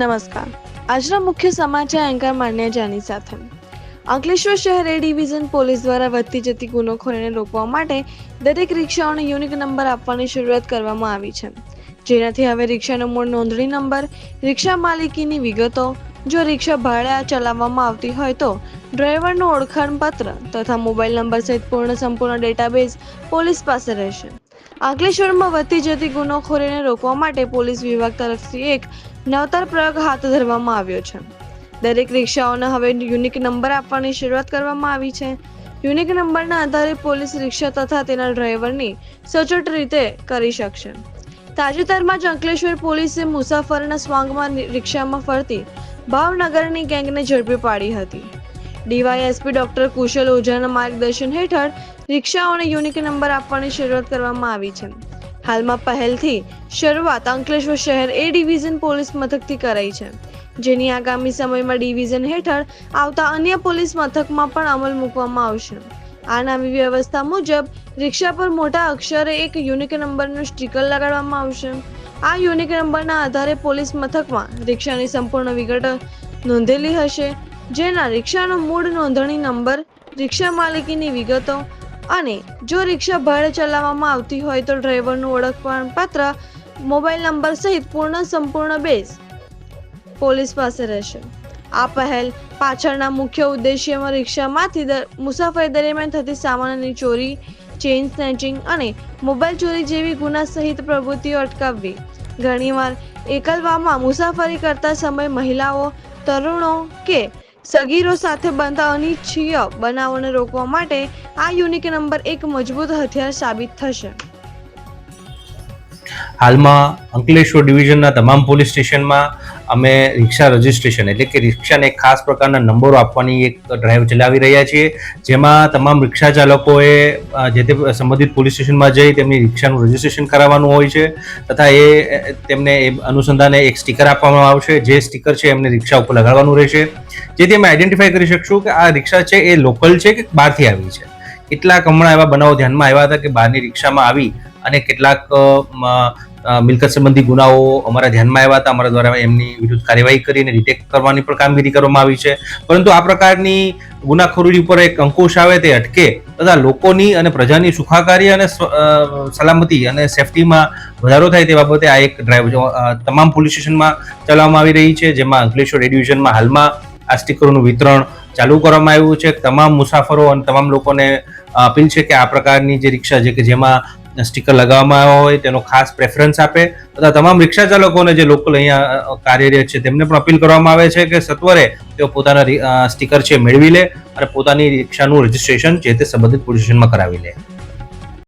નમસ્કાર. આજના મુખ્ય સમાચાર એન્કર માન્ય જાની સાથે. અંકલેશ્વર શહેર એ ડિવિઝન પોલીસ દ્વારા વધતી જતી ગુનાખોરીને રોકવા માટે દરેક રિક્ષાઓને યુનિક નંબર આપવાની શરૂઆત કરવામાં આવી છે, જેનાથી હવે રિક્ષાનો મૂળ નોંધણી નંબર, રિક્ષા માલિકીની વિગતો, જો રિક્ષા ભાડે ચલાવવામાં આવતી હોય તો ડ્રાઈવરનું ઓળખાણપત્ર તથા મોબાઈલ નંબર સહિત સંપૂર્ણ ડેટાબેઝ પોલીસ પાસે રહેશે. અંકલેશ્વરમાં વધતી જતી ગુનાખોરીને રોકવા માટે પોલીસ વિભાગ તરફથી એક નવતર પ્રયોગ હાથ ધરવામાં આવ્યો છે. દરેક રિક્ષાઓને હવે યુનિક નંબર આપવાની શરૂઆત કરવામાં આવી છે. યુનિક નંબરના આધારે પોલીસ રિક્ષા તથા તેના ડ્રાઈવરની સચોટ રીતે કરી શકશે. તાજેતરમાં જ અંકલેશ્વર પોલીસે મુસાફરના સ્વાંગમાં રિક્ષામાં ફરતી ભાવનગરની ગેંગને ઝડપી પાડી હતી. ડીવાયએસપી ડોક્ટર કુશલ ઓઝાના માર્ગદર્શન હેઠળ રિક્ષાઓને યુનિક નંબર આપવાની શરૂઆત કરવામાં આવી છે. હાલમાં પહેલથી શરૂઆત અંકલેશ્વર શહેર એ ડિવિઝન પોલીસ મથકથી કરાઈ છે, જેની આગામી સમયમાં ડિવિઝન હેઠળ આવતા અન્ય પોલીસ મથકમાં પણ અમલ મૂકવામાં આવશે. આ નવી વ્યવસ્થા મુજબ રિક્ષા પર મોટા અક્ષરે એક યુનિક નંબરનું સ્ટીકર લગાડવામાં આવશે. આ યુનિક નંબરના આધારે પોલીસ મથકમાં રિક્ષાની સંપૂર્ણ વિગતો નોંધેલી હશે, જેના રિક્ષાનો મૂળ નોંધણી નંબર, રિક્ષા માલિકીની વિગતો અને જો રિક્ષા ભાડે ચલાવવામાં આવતી હોય તો ડ્રાઈવરનું ઓળખાણપત્ર, મોબાઈલ નંબર સહિત સંપૂર્ણ બેઝ પોલીસ પાસે રહેશે. આ પહેલ પાછળના મુખ્ય ઉદ્દેશ્યમાં રિક્ષામાંથી મુસાફરી દરમિયાન થતી સામાનની ચોરી, ચેઇન સ્નેચિંગ અને મોબાઈલ ચોરી જેવી ગુના સહિત પ્રવૃત્તિઓ અટકાવવી. ઘણીવાર એકલવામાં મુસાફરી કરતા સમયે મહિલાઓ, તરુણો કે સગીરો સાથે બનતા અનિચ્છનીય બનાવોને રોકવા માટે આ યુનિક નંબર એક મજબૂત હથિયાર સાબિત થશે. હાલમાં અંકલેશ્વર ડિવિઝનના તમામ પોલીસ સ્ટેશનમાં અમે રિક્ષા રજિસ્ટ્રેશન એટલે કે રિક્ષાને એક ખાસ પ્રકારના નંબરો આપવાની એક ડ્રાઈવ ચલાવી રહ્યા છીએ, જેમાં તમામ રિક્ષા ચાલકોએ જે તે સંબંધિત પોલીસ સ્ટેશનમાં જઈ તેમની રિક્ષાનું રજિસ્ટ્રેશન કરાવવાનું હોય છે તથા તેમને એ અનુસંધાને એક સ્ટીકર આપવામાં આવશે. જે સ્ટીકર છે એમને રિક્ષા ઉપર લગાડવાનું રહેશે, જેથી અમે આઈડેન્ટિફાઈ કરી શકશું કે આ રિક્ષા છે એ લોકલ છે કે બહારથી આવી છે. કેટલાક હમણાં એવા બનાવો ધ્યાનમાં આવ્યા હતા કે બહારની રિક્ષામાં આવી અને કેટલાક મિલકત સંબંધી ગુનાઓ અમારા ધ્યાનમાં આવ્યા હતા. અમારા દ્વારા એમની વિરુદ્ધ કાર્યવાહી કરીને ડિટેક્ટ કરવાની પણ કામગીરી કરવામાં આવી છે. પરંતુ આ પ્રકારની ગુનાખોરી ઉપર એક અંકુશ આવે તે અટકે તથા લોકોની અને પ્રજાની સુખાકારી અને સલામતી અને સેફટીમાં વધારો થાય તે બાબતે આ એક ડ્રાઈવ તમામ પોલીસ સ્ટેશનમાં ચલાવવામાં આવી રહી છે, જેમાં અંકલેશ્વર એ ડિવિઝનમાં હાલમાં આ સ્ટીકરોનું વિતરણ ચાલુ કરવામાં આવ્યું છે. તમામ મુસાફરો અને તમામ લોકોને અપીલ છે કે આ પ્રકારની જે રિક્ષા છે કે જેમાં સ્ટીકર લગાવવામાં આવ્યા હોય તેનો ખાસ પ્રેફરન્સ આપે તથા તમામ રિક્ષા ચાલકોને જે લોકલ અહીંયા કાર્યરત છે તેમને પણ અપીલ કરવામાં આવે છે કે સત્વરે તેઓ પોતાના સ્ટીકર છે મેળવી લે અને પોતાની રિક્ષાનું રજિસ્ટ્રેશન જે તે સંબંધિત પોલીસ સ્ટેશનમાં કરાવી લે.